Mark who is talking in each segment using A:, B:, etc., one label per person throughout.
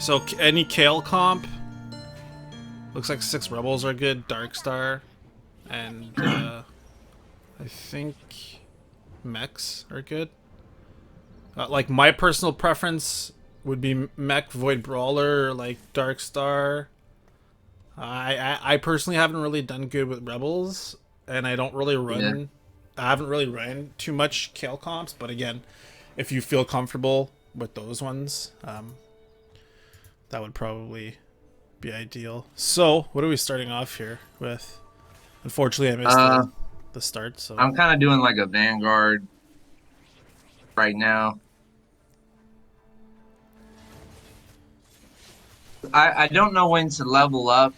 A: So any Kale comp? Looks like 6 Rebels are good. Dark Star. And I think Mechs are good. Like my personal preference would be Mech, Void Brawler, like Dark Star. I personally haven't really done good with Rebels, and I don't really
B: Yeah.
A: run. I haven't really run too much Kale comps, but again, if you feel comfortable with those ones, that would probably be ideal. So, what are we starting off here with? Unfortunately, I missed
B: Uh,
A: the start. So,
B: I'm kind of doing like a Vanguard right now. I don't know when to level up.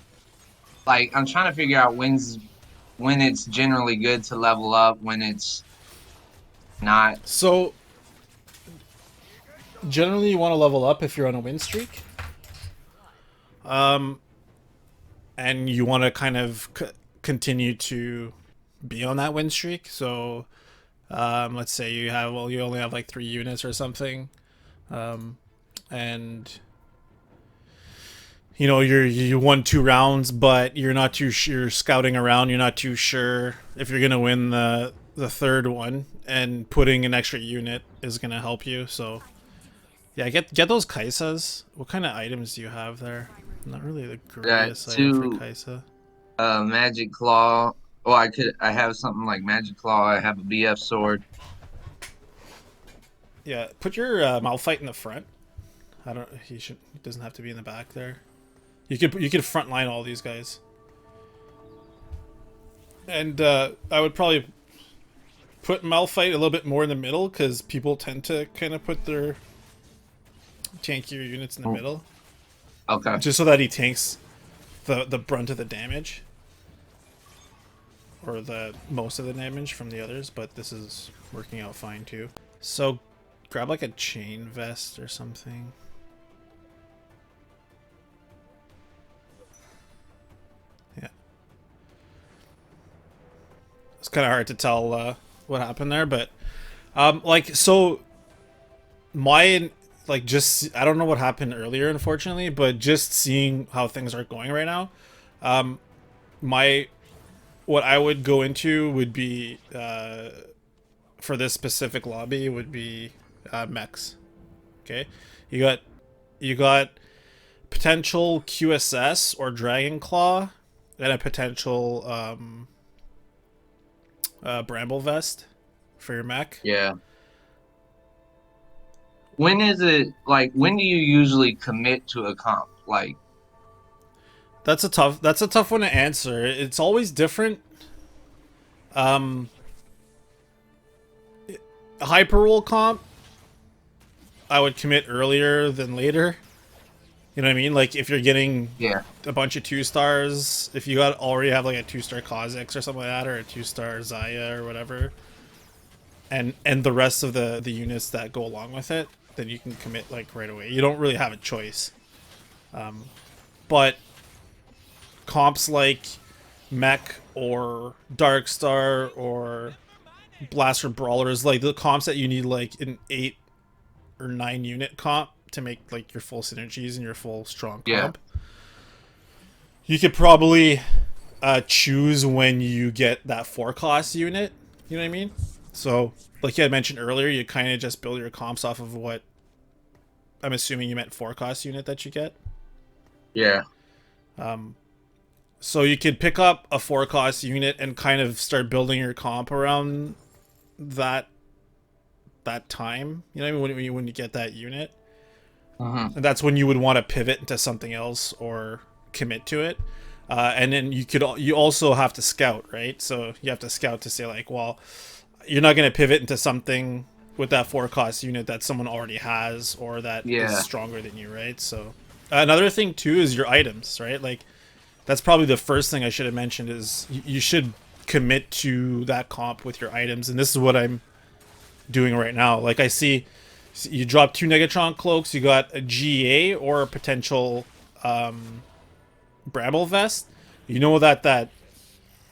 B: Like I'm trying to figure out when it's generally good to level up, when it's not.
A: so generally, you want to level up if you're on a win streak, and you want to kind of continue to be on that win streak. So, let's say you only have like 3 units or something, and you won 2 rounds, but you're not too you're scouting around. You're not too sure if you're gonna win the third one, and putting an extra unit is gonna help you. So yeah, get those Kaisas. What kind of items do you have there? Not really the
B: Got
A: greatest item for
B: two
A: Kaisa.
B: Magic Claw. Well, I have something like Magic Claw. I have a BF sword.
A: Yeah, put your Malphite in the front. I don't. He doesn't have to be in the back there. You could frontline all these guys, and I would probably put Malphite a little bit more in the middle because people tend to kind of put their tankier units in the middle,
B: Okay.
A: just so that he tanks the brunt of the damage or the most of the damage from the others. But this is working out fine too. So grab like a chain vest or something. Yeah, it's kind of hard to tell what happened there, but like so my like just I don't know what happened earlier, unfortunately, but just seeing how things are going right now, my what I would go into would be for this specific lobby would be mechs. Okay, you got you got potential QSS or Dragon Claw, and a potential Bramble Vest for your mech.
B: Yeah. When is it like when do you usually commit to a comp? Like,
A: That's a tough one to answer. It's always different. Um, Hyper roll comp, I would commit earlier than later. You know what I mean? Like if you're getting
B: yeah.
A: a bunch of 2 stars, if you got already have like a 2-star Kha'Zix or something like that, or a 2-star Zaya or whatever, and the rest of the units that go along with it, then you can commit like right away. You don't really have a choice. But comps like Mech or Darkstar or Blaster Brawlers, like the comps that you need like an 8 or 9 unit comp to make like your full synergies and your full strong
B: Yeah.
A: comp. You could probably choose when you get that 4 cost unit. You know what I mean? So, like you had mentioned earlier, you kind of just build your comps off of what I'm assuming you meant 4 cost unit that you get.
B: Yeah.
A: So you could pick up a 4 cost unit and kind of start building your comp around that time. You know what I mean? When you get that unit,
B: Hmm.
A: and that's when you would want to pivot into something else or commit to it. And then you also have to scout, right? So you have to scout to say like, well, you're not going to pivot into something with that 4 cost unit that someone already has or that is
B: Yeah.
A: stronger than you, right? So another thing too is your items, right? Like that's probably the first thing I should have mentioned is you should commit to that comp with your items, and this is what I'm doing right now. Like I see you drop 2 Negatron cloaks, you got a GA or a potential Bramble vest. You know that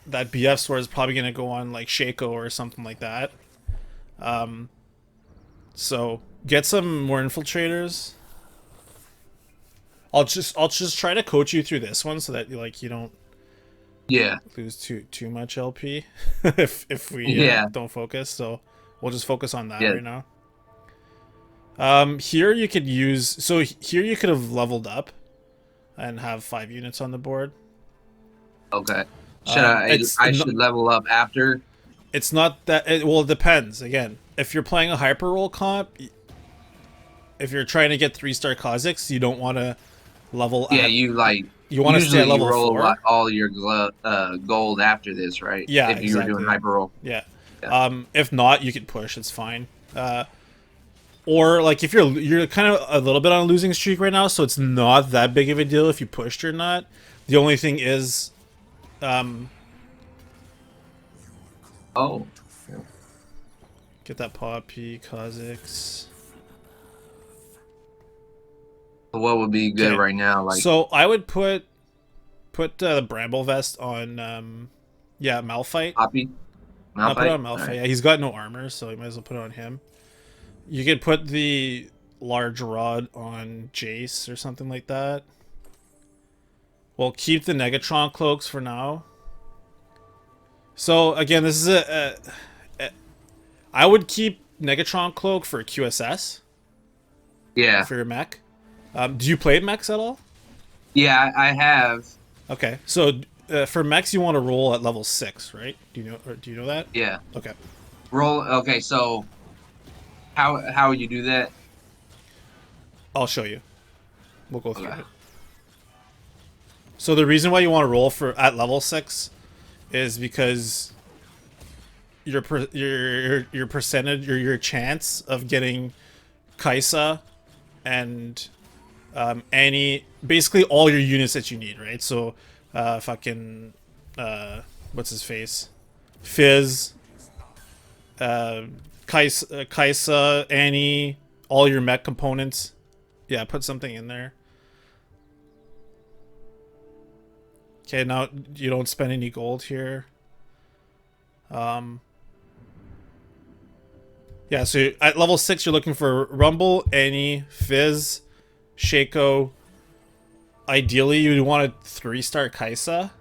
A: BF sword is probably gonna go on like Shaco or something like that. So get some more infiltrators. I'll just try to coach you through this one so that you don't
B: Yeah,
A: lose too much LP if we
B: yeah,
A: don't focus. So we'll just focus on that
B: yeah.
A: right now. Here you could use here you could have leveled up and have 5 units on the board.
B: Okay. Should
A: It's
B: I should level up after?
A: it's not that well, it depends. Again, if you're playing a hyper roll comp, if you're trying to get 3-star Kazakhs, you don't want to level
B: Yeah,
A: at.
B: you like
A: You want to stay
B: usually
A: at
B: you
A: level
B: roll like
A: 4.
B: all your gold after this, right?
A: Yeah,
B: If you were doing
A: exactly.
B: hyper roll.
A: Yeah.
B: Yeah.
A: If not, you could push. It's fine. Or like if you're kind of a little bit on a losing streak right now, so it's not that big of a deal if you pushed or not. The only thing is,
B: Oh.
A: get that Poppy Kazakhs.
B: So what would be good
A: Okay.
B: right now? Like
A: So I would put the Bramble Vest on yeah, Malphite.
B: Poppy?
A: I'll put it
B: Malphite?
A: on Malphite.
B: Alright.
A: Yeah, he's got no armor, so you might as well put it on him. You could put the large rod on Jace or something like that. We'll keep the Negatron cloaks for now. So again, this is I would keep Negatron cloak for QSS
B: Yeah.
A: for your mech. Do you play mechs at all?
B: Yeah, I have.
A: Okay, so for mechs you want to roll at level 6, right? Do you know that?
B: Yeah.
A: Okay.
B: Roll okay, so how would you do that?
A: I'll show you. We'll go through
B: Okay.
A: it. So the reason why you want to roll for at level 6 is because your percentage your chance of getting Kaisa and basically all your units that you need, right? So fucking what's his face? Fizz, Kaisa, Annie, all your mech components. Yeah, put something in there. Okay, now you don't spend any gold here. Yeah, so at level 6 you're looking for Rumble, Annie, Fizz, Shaco. Ideally you'd want a 3-star Kaisa.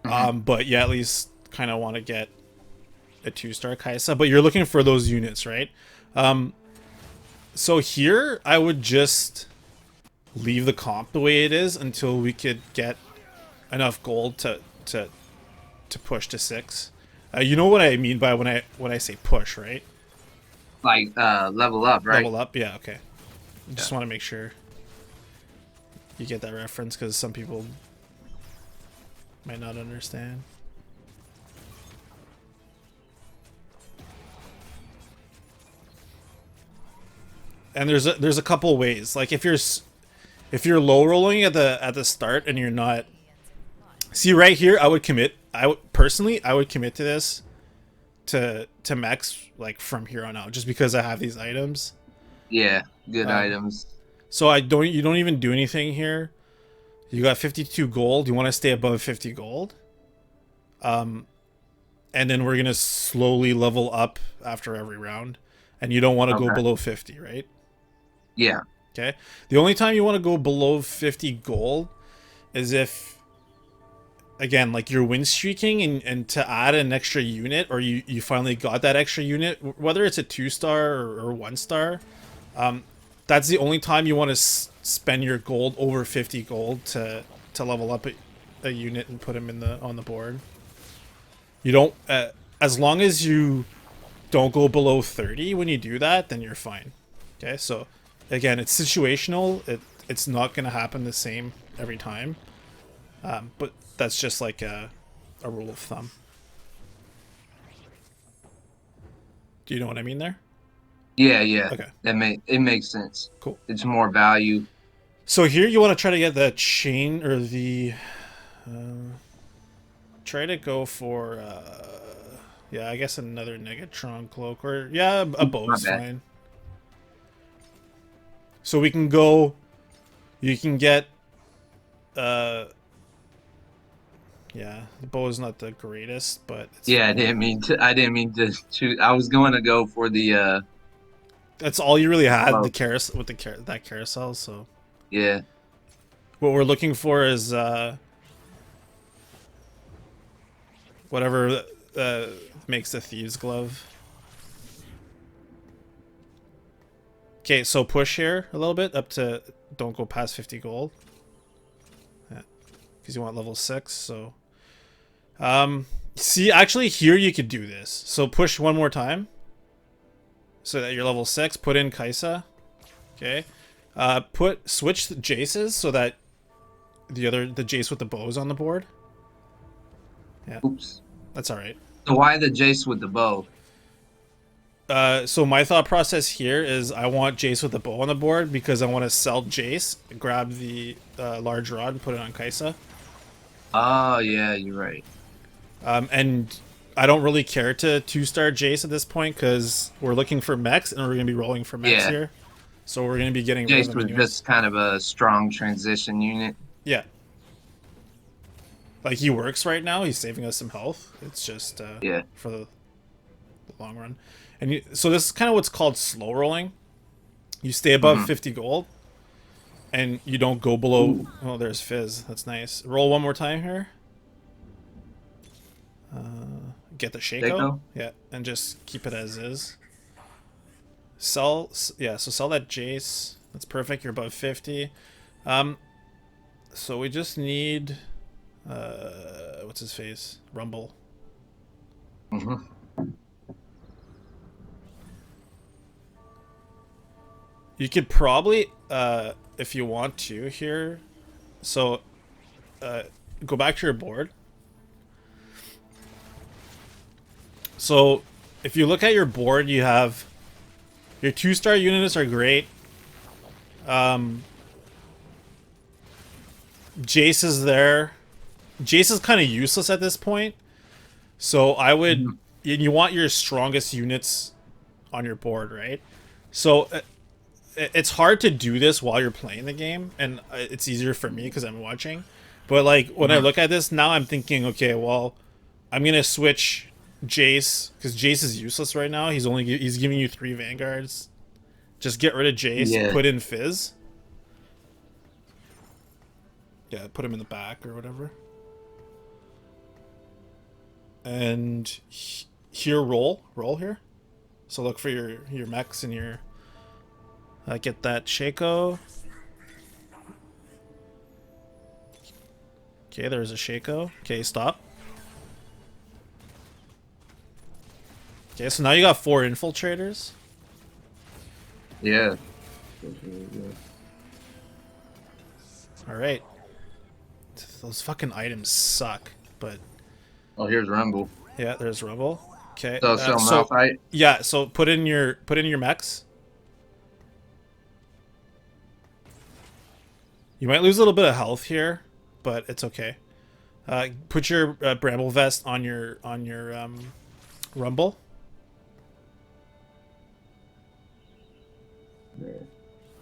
A: But you at least kind of want to get a 2-star Kaisa. But you're looking for those units, right? So here I would just leave the comp the way it is until we could get enough gold to push to 6. You know what I mean by when I say push, right?
B: Like level up, right?
A: Level up, yeah, okay. Just want to make sure you get that reference because some people might not understand. And there's a couple ways. Like if you're low rolling at the start and you're not. See right here, I would commit. I would commit to this, to max like from here on out, just because I have these items.
B: Yeah, good items.
A: So you don't even do anything here. You got 52 gold. You want to stay above 50 gold. And then we're gonna slowly level up after every round, and you don't want to go below 50, right?
B: Yeah.
A: Okay. The only time you want to go below 50 gold is if, again, like you're win streaking and to add an extra unit, or you finally got that extra unit, whether it's a 2-star or 1-star, that's the only time you want to spend your gold over 50 gold to level up a unit and put him on the board. You don't, as long as you don't go below 30 when you do that, then you're fine. Okay, so again, it's situational. It's not going to happen the same every time. But that's just like a rule of thumb. Do you know what I mean there?
B: Yeah, yeah.
A: Okay.
B: It makes sense.
A: Cool.
B: It's more value.
A: So here you want to try to get the chain or the try to go for yeah, I guess another Negatron cloak, or yeah, a bow is fine. So we can go, you can get yeah, the bow is not the greatest, but it's
B: Yeah,
A: fine.
B: I didn't mean to choose. I was going to go for the
A: that's all you really had, the carousel with that carousel, so
B: yeah.
A: what we're looking for is whatever makes the thieves glove. Okay, so push here a little bit up to, don't go past 50 gold. Yeah, because you want level 6. So, see, actually here you could do this. So push one more time, so that you're level 6. Put in Kaisa. Okay, switch the Jaces so that the Jace with the bow is on the board. Yeah.
B: Oops.
A: That's all right.
B: So why the Jace with the bow?
A: So my thought process here is I want Jace with the bow on the board because I want to sell Jace, grab the large rod, and put it on Kaisa.
B: Oh yeah, you're right.
A: And I don't really care to 2-star Jace at this point because we're looking for mechs and we're going to be rolling for mechs here. So we're going to be getting rid
B: Jace
A: of
B: was just kind of a strong transition unit.
A: Yeah. Like, he works right now. He's saving us some health. It's just for the long run. And so this is kind of what's called slow rolling. You stay above 50 gold. And you don't go below... Ooh. Oh, there's Fizz. That's nice. Roll one more time here. Get the Shaco. Yeah, and just keep it as is. Sell... Yeah, so sell that Jace. That's perfect. You're above 50. So we just need... what's his face? Rumble. You could probably, if you want to here, so go back to your board. So if you look at your board, you have your 2-star units are great. Jace is there. Jace is kind of useless at this point. So I would... You want your strongest units on your board, right? So it's hard to do this while you're playing the game. And it's easier for me because I'm watching. But like when I look at this, now I'm thinking, okay, well, I'm going to switch Jace. Because Jace is useless right now. He's giving you 3 Vanguards. Just get rid of Jace. Put in Fizz. Yeah, put him in the back or whatever. And here, roll here. So look for your mechs and your... get that Shaco. Okay, there's a Shaco. Okay, stop. Okay, so now you got 4 Infiltrators.
B: Yeah.
A: Alright. Those fucking items suck, but...
B: Oh, here's Rumble.
A: Yeah, there's Rumble. Okay.
B: So Malphite?
A: Yeah, so put in your mechs. You might lose a little bit of health here, but it's okay. Put your Bramble Vest on your Rumble.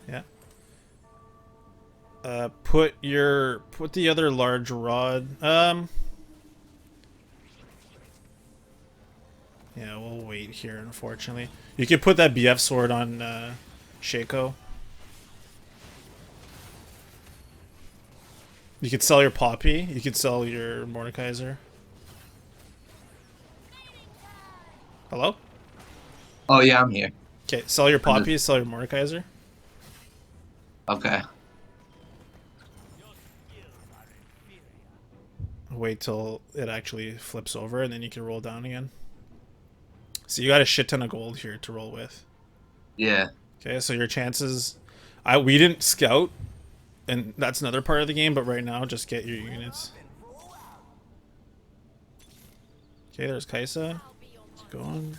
A: Yeah. Put the other large rod. Yeah, we'll wait here, unfortunately. You could put that BF sword on Shaco. You could sell your Poppy. You could sell your Mordekaiser. Hello?
B: Oh, yeah, I'm here.
A: Okay, sell your Poppy, sell your Mordekaiser.
B: Okay.
A: Wait till it actually flips over, and then you can roll down again. So you got a shit ton of gold here to roll with.
B: Yeah.
A: Okay, so your chances... we didn't scout, and that's another part of the game, but right now, just get your units. Okay, there's Kaisa. Keep going.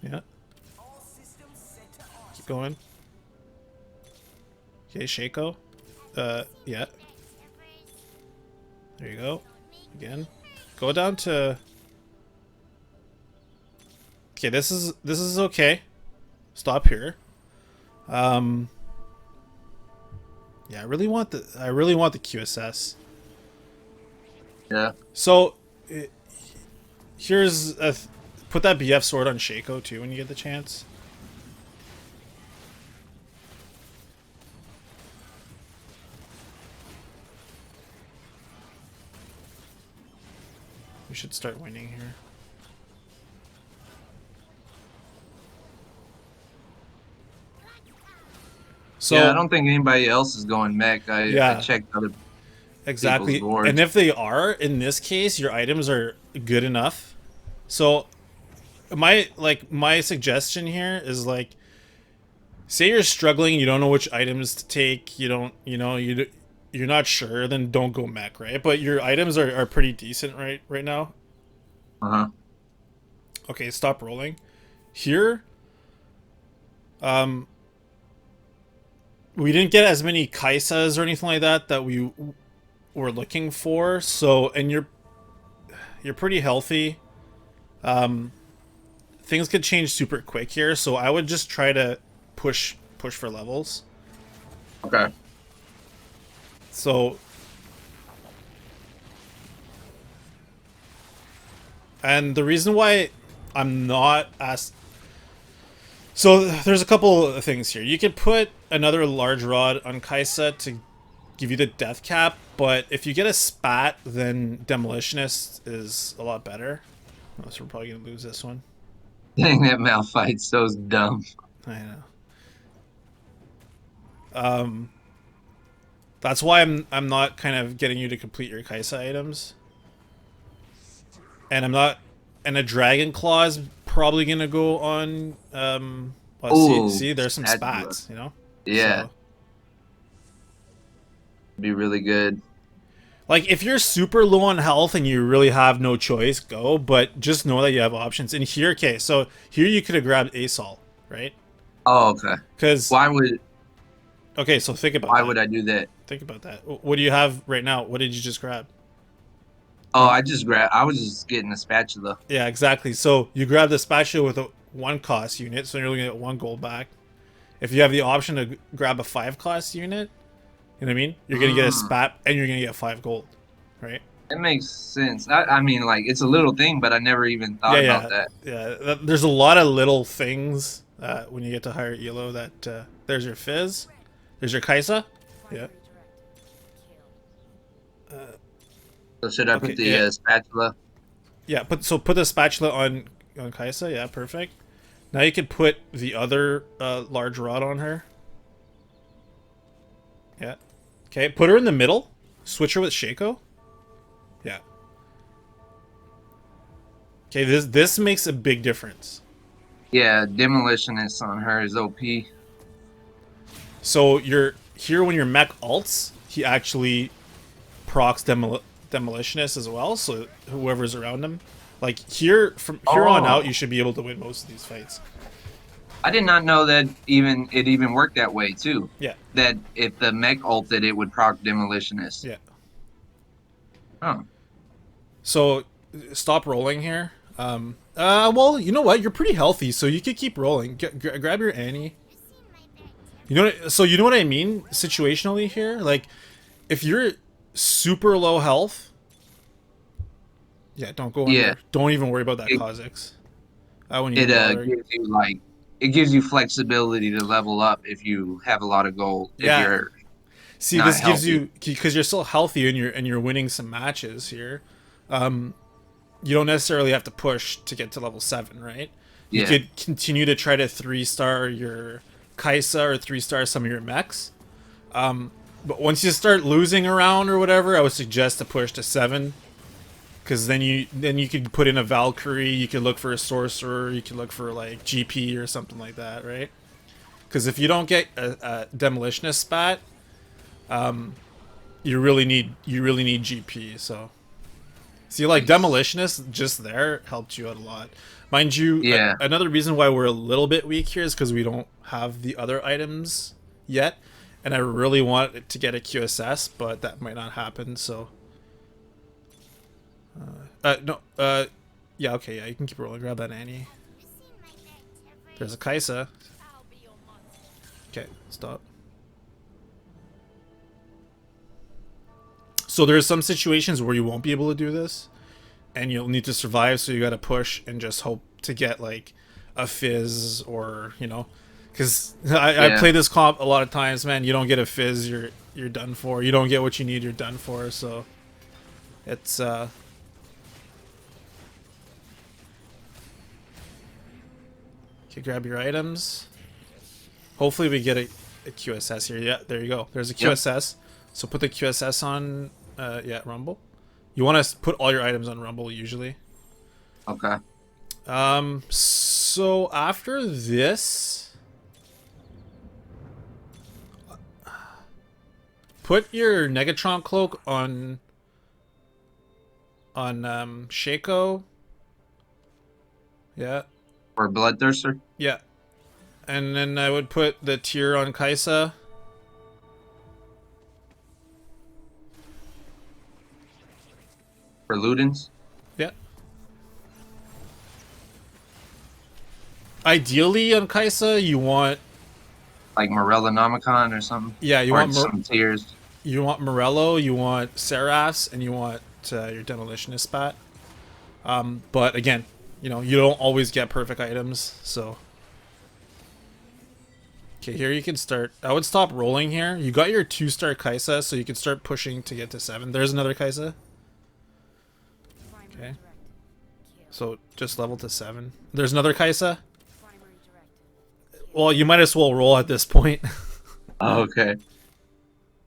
A: Yeah. Keep going. Okay, Shaco. Yeah. There you go. Again. Go down to... Okay, this is okay. Stop here. Yeah, I really want the QSS.
B: Yeah.
A: So here's put that BF sword on Shaco too when you get the chance. we should start winning here.
B: Yeah, I
A: So
B: don't think anybody else is going mech. I
A: yeah,
B: checked other people's
A: exactly. And
B: boards.
A: if they are, in this case, your items are good enough. So my suggestion here is like, say you're struggling, you don't know which items to take, you don't, you're not sure, then don't go mech, right? But your items are pretty decent right now.
B: Uh-huh.
A: Okay, stop rolling. Here, um, we didn't get as many Kaisas or anything like that we were looking for. So, and you're pretty healthy. Things could change super quick here, so I would just try to push for levels.
B: Okay.
A: So, and the reason why I'm not as so there's a couple of things here. You could put another large rod on Kaisa to give you the death cap, but if you get a spat, then Demolitionist is a lot better. Oh, so we're probably gonna lose this one.
B: Dang, that Malphite's so dumb.
A: I know. That's why I'm not kind of getting you to complete your Kaisa items. And I'm not, and a Dragon Claw is probably gonna go on. Well,
B: Ooh,
A: see, there's some
B: spatula.
A: spats, you know.
B: Yeah,
A: So,
B: be really good.
A: like, if you're super low on health and you really have no choice, go. But just know that you have options. And here, okay, so here you could have grabbed Assault, right?
B: Oh, okay.
A: Because
B: Why would
A: okay, so think about
B: why
A: that.
B: would I do that?
A: Think about that. What do you have right now? What did you just grab?
B: Oh, I was just getting a spatula.
A: Yeah, exactly. So you grab the spatula with a 1 cost unit, so you're looking at 1 gold back. If you have the option to grab a 5 cost unit, you know what I mean? You're gonna get a spat and you're gonna get 5 gold, right?
B: It makes sense. I mean, like it's a little thing, but I never even thought
A: Yeah,
B: about
A: yeah,
B: that.
A: yeah. There's a lot of little things when you get to higher elo. That there's your Fizz, there's your Kaisa. Yeah.
B: So should I
A: Okay.
B: put the
A: Yeah.
B: spatula?
A: Yeah. Put the spatula on Kaisa. Yeah, perfect. Now you can put the other large rod on her. Yeah. Okay, put her in the middle. Switch her with Shaco. Yeah. Okay, this makes a big difference.
B: Yeah, demolitionist on her is OP.
A: So you're here when your mech ults, he actually procs demolitionist as well. So whoever's around him, like from here on out,
B: Oh,
A: you should be able to win most of these fights.
B: I did not know that it even worked that way too.
A: Yeah.
B: That if the mech ulted, it would proc demolitionist.
A: Yeah.
B: Oh,
A: So stop rolling here. Well, you know what? You're pretty healthy, so you could keep rolling. Grab your Annie. You know, so you know what I mean situationally here. Like, if you're super low health, yeah, don't go
B: yeah.
A: under. Don't even worry about that
B: It
A: Kha'Zix. I wouldn't even bother.
B: gives you like it gives you flexibility to level up if you have a lot of gold. If
A: Yeah.
B: you're
A: See,
B: not
A: this gives
B: healthy.
A: you because you're still healthy and you're winning some matches here. You don't necessarily have to push to get to level 7, right? You
B: Yeah,
A: could continue to try to 3-star your Kaisa or 3-star some of your mechs. But once you start losing around or whatever, I would suggest to push to 7. Because then you could put in a Valkyrie, you could look for a Sorcerer, you could look for like GP or something like that, right? Because if you don't get a Demolitionist spat, you really need GP. So see, like Demolitionist just there helped you out a lot. Mind you,
B: yeah,
A: another reason why we're a little bit weak here is because we don't have the other items yet, and I really want it to get a QSS, but that might not happen. So, no, yeah, okay, yeah, you can keep rolling. Grab that Annie. There's a Kaisa. Okay, stop. So there's some situations where you won't be able to do this, and you'll need to survive. So you got to push and just hope to get like a Fizz or because I
B: yeah.
A: play this comp a lot of times, man. You don't get a Fizz, you're done for. You don't get what you need, you're done for. So it's Okay, grab your items. Hopefully we get a QSS here. Yeah, there you go. There's a QSS. So put the QSS on, yeah, Rumble. You want to put all your items on Rumble usually.
B: Okay.
A: So after this, put your Negatron cloak on Shaco. Yeah.
B: Or Bloodthirster.
A: Yeah. And then I would put the tier on Kaisa.
B: For Ludens.
A: Yeah. Ideally on Kaisa, you want
B: like Morellonomicon or something.
A: Yeah, you
B: or
A: want
B: some tiers.
A: You want Morello, you want Seraphs, and you want your Demolitionist spot. But again, you know, you don't always get perfect items, so. Okay, here you can start. I would stop rolling here. You got your 2-star Kaisa, so you can start pushing to get to 7. There's another Kaisa. Okay. So just level to 7. There's another Kaisa. Well, you might as well roll at this point.
B: Oh, okay.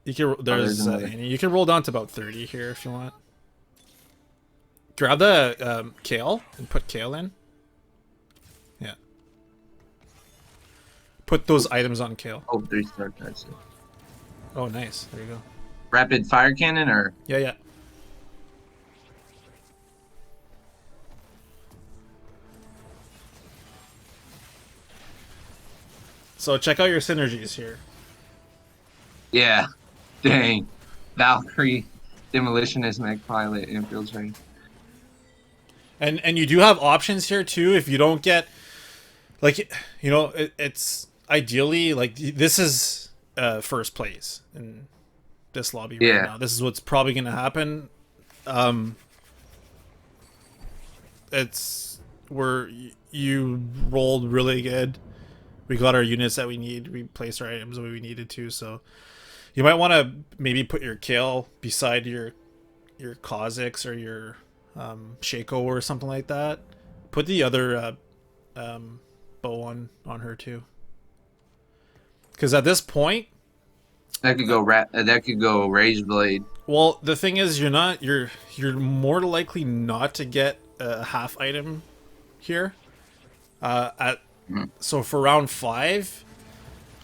A: You can. There's you can roll down to about 30 here if you want. Grab the Kale and put Kale in. Yeah. Put those items on Kale.
B: Oh, 3-star Kaisa.
A: Oh, nice. There you go.
B: Rapid fire cannon or?
A: Yeah, yeah. So check out your synergies here.
B: Yeah. Dang. Valkyrie, Demolitionist, Mech Pilot, Infiltrator.
A: And you do have options here too if you don't get, like, you know, it's ideally like this is first place in this lobby right now. This is what's probably going to happen. You rolled really good. We got our units that we need. We placed our items the way we needed to. So you might want to maybe put your Kale beside your Kha'Zix or your Shaco or something like that. Put the other bow on her too. Because at this point,
B: that could go Rage Blade.
A: Well, the thing is, you're more likely not to get a half item here. So for round 5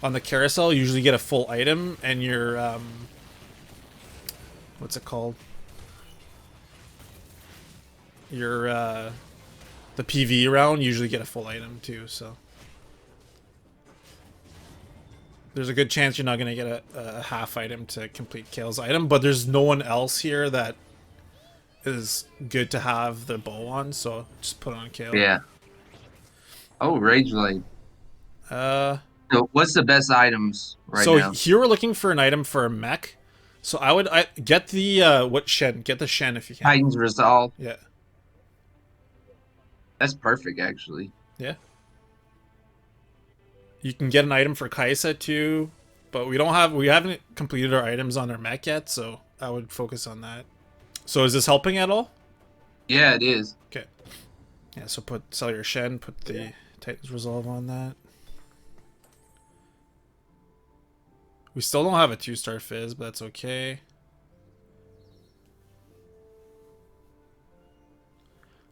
A: on the carousel, you usually get a full item, and your what's it called? Your the PV round usually get a full item too. So there's a good chance you're not going to get a half item to complete Kale's item, but there's no one else here that is good to have the bow on, so just put it on Kale.
B: Yeah. Oh, Rage Blade. So what's the best items right now? So
A: here we're looking for an item for a mech. So I get the what Shen? Get the Shen if you can.
B: Titan's Resolve.
A: Yeah.
B: That's perfect, actually.
A: Yeah. You can get an item for Kaisa too, but we haven't completed our items on our mech yet, so I would focus on that. So is this helping at all?
B: Yeah, it is.
A: Okay. Yeah, so sell your Shen, put the Titan's Resolve on that. We still don't have a 2-star Fizz, but that's okay.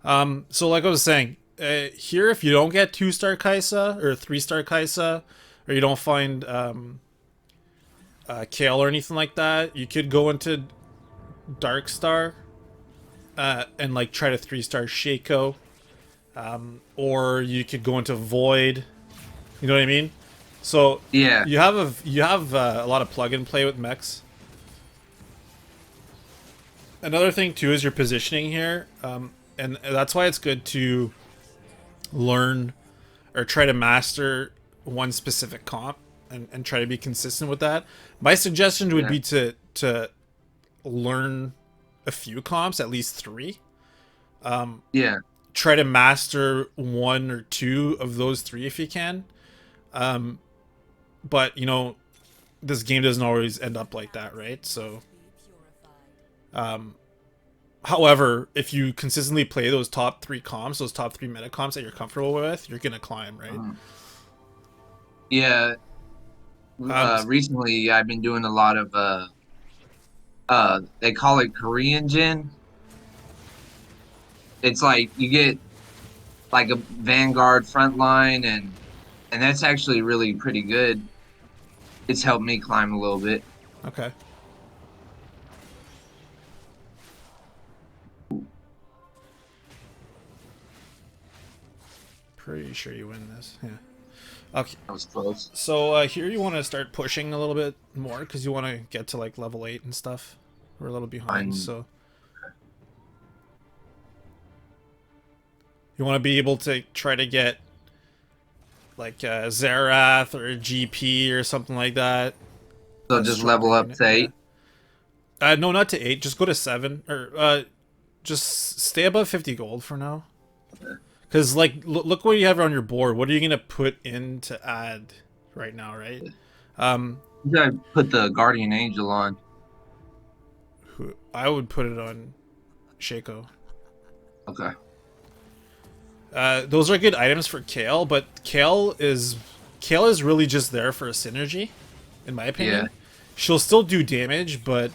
A: So like I was saying, here if you don't get 2-star Kaisa or 3-star Kaisa, or you don't find Kale or anything like that, you could go into Dark Star and like try to 3-star Shaco, or you could go into Void. You know what I mean? So
B: yeah,
A: you have a lot of plug and play with mechs. Another thing too is your positioning here, and that's why it's good to learn or try to master one specific comp and try to be consistent with that. My suggestion would be to learn a few comps, at least 3. Try to master 1 or 2 of those 3 if you can. But you know, this game doesn't always end up like that, right? So However, if you consistently play those top 3 comps, those top 3 meta comps that you're comfortable with, you're gonna climb, right?
B: Yeah.
A: Um,
B: Recently I've been doing a lot of they call it Korean Gen. It's like you get like a Vanguard front line, and that's actually really pretty good. It's helped me climb a little bit.
A: okay. Pretty sure you win this. Yeah. Okay.
B: That was close.
A: So here you want to start pushing a little bit more because you want to get to like level 8 and stuff. We're a little behind,
B: I'm
A: so you want to be able to try to get like Zerath or GP or something like that.
B: so
A: A
B: just
A: stronger
B: level up
A: unit,
B: to
A: yeah.
B: 8.
A: No, not to 8. Just go to 7 or just stay above 50 gold for now. Because like look what you have on your board. What are you gonna put in to add right now, right?
B: You gotta put the Guardian Angel on.
A: I would put it on Shaco.
B: Okay.
A: Those are good items for Kale, but Kale is really just there for a synergy, in my
B: Yeah.
A: opinion. She'll still do damage, but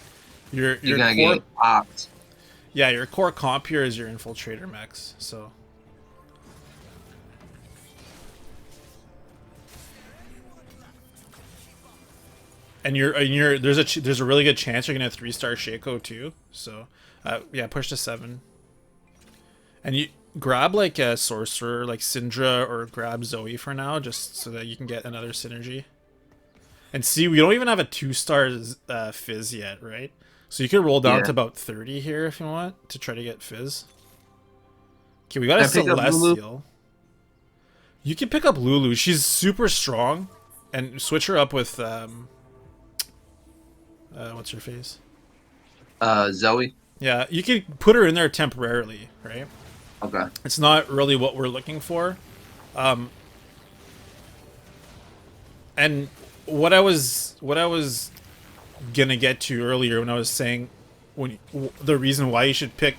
A: your
B: You're gonna
A: core,
B: get popped.
A: yeah, your core comp here is your Infiltrator mechs. So and there's a really good chance you're gonna 3-star Shaco too. So yeah, push to 7, and you grab like a sorcerer like Syndra or grab Zoe for now, just so that you can get another synergy. And see, we don't even have a 2-star Fizz yet, right? So you could roll down
B: Yeah.
A: to about 30 here if you want to try to get Fizz. Okay, we got a
B: Can I pick up Lulu?
A: Celestial. You can pick up Lulu. She's super strong, and switch her up with what's her face?
B: Zoe.
A: Yeah, you could put her in there temporarily, right?
B: Okay.
A: It's not really what we're looking for. And what I was gonna get to earlier when I was saying the reason why you should pick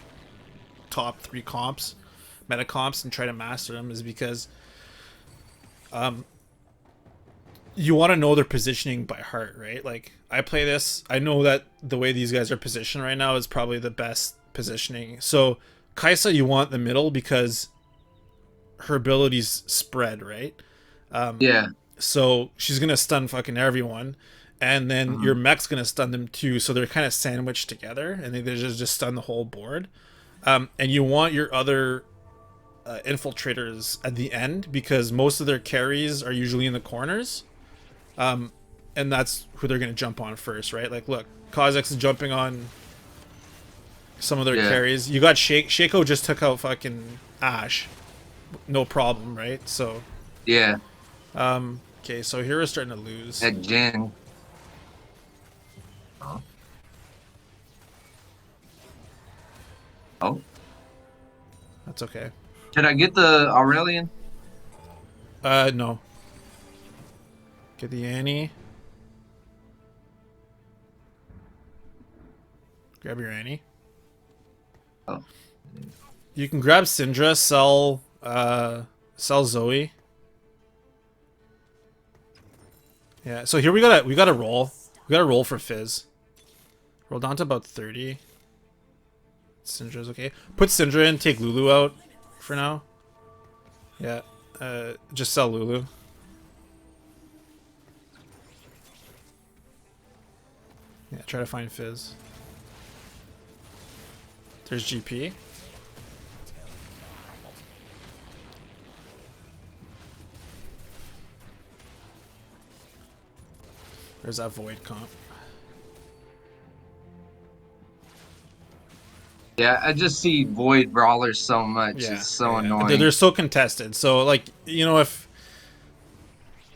A: top 3 comps, meta comps, and try to master them is because you want to know their positioning by heart, right? Like I play this, I know that the way these guys are positioned right now is probably the best positioning. So Kaisa, you want the middle because her abilities spread, right?
B: Yeah.
A: So she's gonna stun fucking everyone, and then your
B: Mhm.
A: mech's gonna stun them too. So they're kind of sandwiched together, and they just stun the whole board. And you want your other infiltrators at the end because most of their carries are usually in the corners, and that's who they're gonna jump on first, right? Like, look, Kha'Zix is jumping on some of their
B: Yeah.
A: carries. You got Shaco just took out fucking Ash, no problem, right? So,
B: Yeah.
A: okay, so here we're starting to lose.
B: At Jen. Oh. Oh.
A: That's okay.
B: Should I get the Aurelian?
A: No. Get the Annie. Grab your Annie.
B: Oh.
A: You can grab Syndra, sell Zoe. Yeah, so here we gotta roll. We gotta roll for Fizz. Roll down to about 30. Syndra's okay. Put Syndra in, take Lulu out for now. Yeah. Just sell Lulu. Yeah, try to find Fizz. There's GP. There's that Void comp.
B: Yeah, I just see Void Brawlers so much.
A: Yeah,
B: It's so
A: yeah.
B: annoying.
A: They're so contested. So, like, you know, if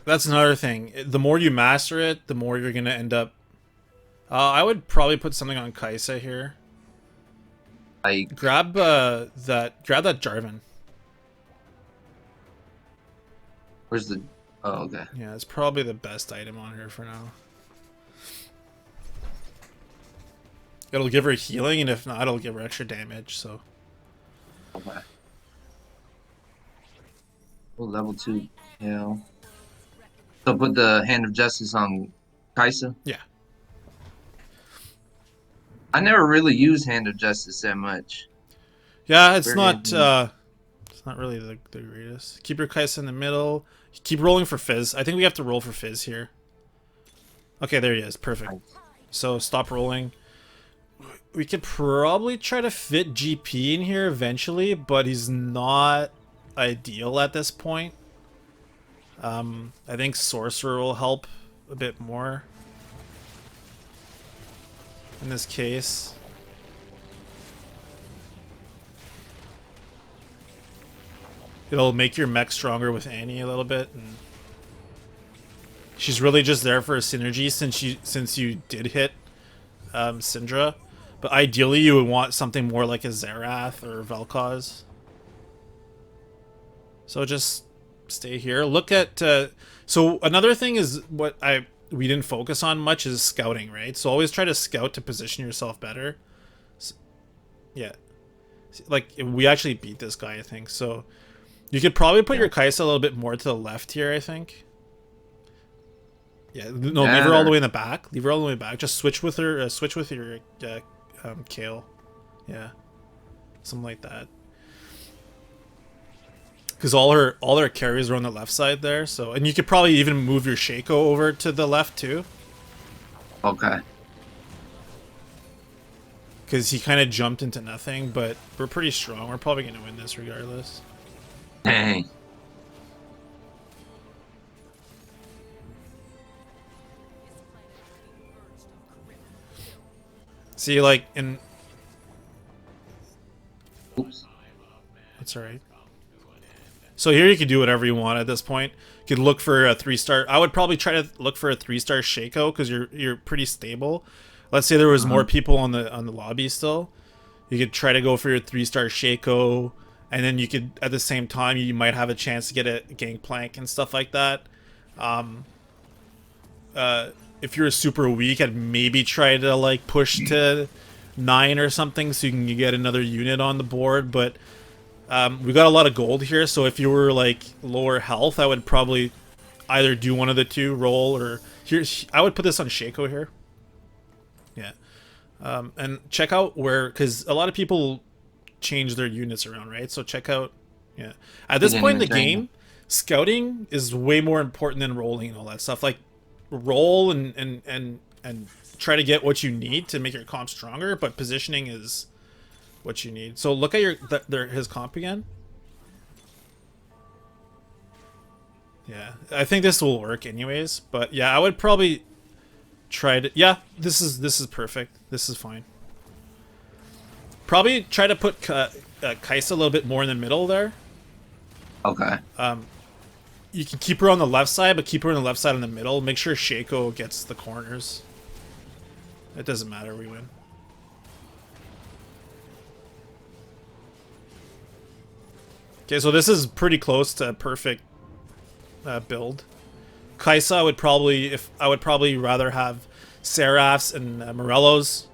A: that's another thing, the more you master it, the more you're gonna end up. I would probably put something on Kaisa here.
B: Like,
A: Grab grab that Jarvan.
B: where's the? Oh, okay.
A: Yeah, it's probably the best item on here for now. It'll give her healing, and if not, it'll give her extra damage. So
B: Okay. Oh, level 2. Yeah. So put the Hand of Justice on Kaisa.
A: yeah,
B: I never really used Hand of Justice that much.
A: yeah,
B: Very
A: it's not really the greatest. Keep your Kai'Sa in the middle. Keep rolling for Fizz. I think we have to roll for Fizz here. Okay, there he is. Perfect. So stop rolling. We could probably try to fit GP in here eventually, but he's not ideal at this point. I think Sorcerer will help a bit more in this case. It'll make your mech stronger with Annie a little bit, and she's really just there for a synergy since you did hit Syndra. But ideally, you would want something more like a Xerath or Vel'Koz. So just stay here. Look at so another thing is what we didn't focus on much is scouting, right? So always try to scout to position yourself better. So, yeah, like we actually beat this guy, I think. So you could probably put your Kaisa a little bit more to the left here, I think. Yeah, no, leave her all the way in the back. Leave her all the way back. Just switch with her. Switch with your Kale. Yeah, something like that. Because all her carries are on the left side there. So, and you could probably even move your Shaco over to the left too.
B: Okay.
A: Because he kind of jumped into nothing, but we're pretty strong. We're probably gonna win this regardless.
B: Dang.
A: See, like in.
B: Oops.
A: That's alright. So here you can do whatever you want at this point. You could look for a 3-star. I would probably try to look for a 3-star Shaco because you're pretty stable. Let's say there was more people on the lobby still. You could try to go for your 3-star Shaco, and then you could at the same time you might have a chance to get a Gangplank and stuff like that. If you're super weak, I'd maybe try to like push to 9 or something so you can get another unit on the board, but we got a lot of gold here, so if you were like lower health, I would probably either do one of the two, roll, or here I would put this on Shaco here. Yeah, and check out where, because a lot of people change their units around, right? So check out, yeah. At this point in the game, scouting is way more important than rolling and all that stuff. Like roll and try to get what you need to make your comp stronger, but positioning is what you need. So look at his comp again. Yeah, I think this will work anyways, but yeah, I would probably try to, yeah, this is perfect. This is fine. Probably try to put Kaisa a little bit more in the middle there.
B: Okay.
A: You can keep her on the left side, but keep her on the left side in the middle. Make sure Shaco gets the corners. It doesn't matter, we win. Okay, so this is pretty close to a perfect build. Kaisa, I would probably rather have Seraphs and Morellos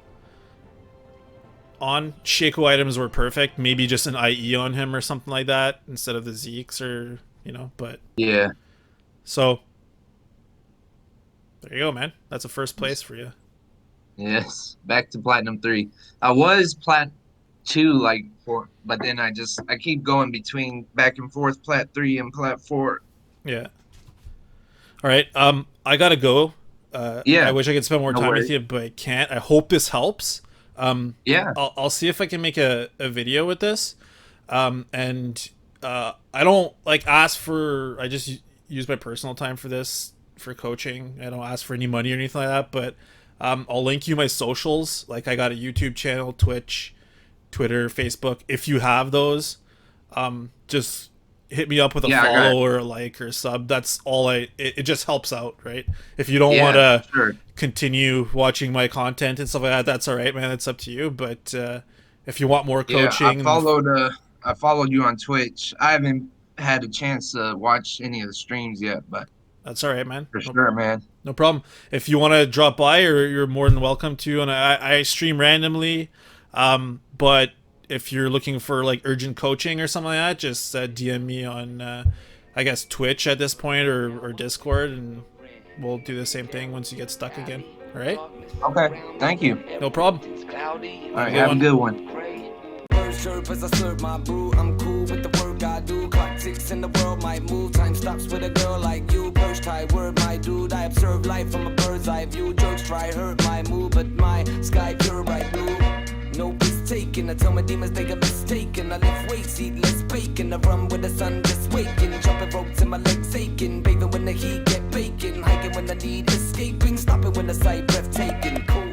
A: on. Shaco items were perfect. Maybe just an IE on him or something like that instead of the Zeeks, or but
B: yeah.
A: So there you go, man. That's a first place for you.
B: Yes. Back to Platinum 3. I was Plat 2 like for, but then I keep going between back and forth Plat 3 and Plat 4.
A: Yeah. All right. I gotta go.
B: Yeah.
A: I wish I could spend more time with you, but I can't. I hope this helps.
B: Yeah.
A: I'll see if I can make a video with this. And I don't like ask for. I just use my personal time for this, for coaching. I don't ask for any money or anything like that. But I'll link you my socials. Like I got a YouTube channel, Twitch, Twitter, Facebook. If you have those, just hit me up with a follow or a like or sub. That's all it just helps out, right? If you don't want to continue watching my content and stuff like that, that's all right, man. It's up to you. But if you want more coaching,
B: I followed you on Twitch. I haven't had a chance to watch any of the streams yet, but
A: That's all right, man.
B: For sure, man.
A: No problem. If you want to drop by, or you're more than welcome to. And I stream randomly, but if you're looking for like urgent coaching or something like that, just DM me on, I guess Twitch at this point, or Discord, and we'll do the same thing once you get stuck again. All right.
B: Okay. Thank you.
A: No problem.
B: All right. Have a good one.
C: Chirp as I serve my brew. I'm cool with the work I do. Clock ticks and the world might move. Time stops with a girl like you. Perch tie word, my dude. I observe life from a bird's eye view. Jokes try hurt my mood, but my sky pure bright blue. No piss taken. I tell my demons they get mistaken. I lift weights, eat less bacon. I run with the sun just waking. Jumping ropes and my legs aching. Bathing when the heat get baking. Hiking when the need escaping. Stopping when the sight breathtaking. Cool.